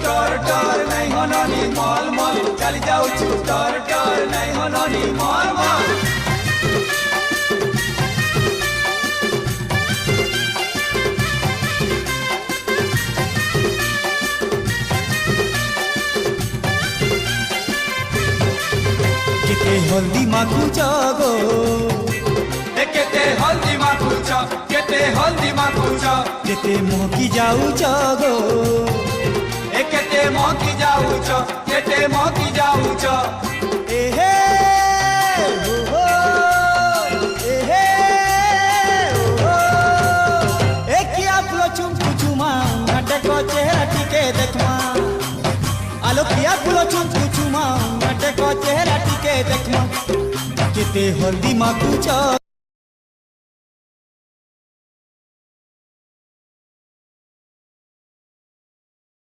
टोर टोर नहीं होनी mall mall चली जाऊ टोर टोर नहीं होनी मॉल मॉल केते हल्दी माखुच गो केते हल्दी माखुच केते हल्दी माखुच केते महकी जाऊच गो केते महकी जाऊच केते महकी जाऊच एहे हो एहे हो एकिया फुलो चुमकु चुमा घाटे को चेहरा टिके देखमा आलो किया फुलो चुमकु चुमा घाटे को चेहरा टिके देखमा केते हल्दी माखुच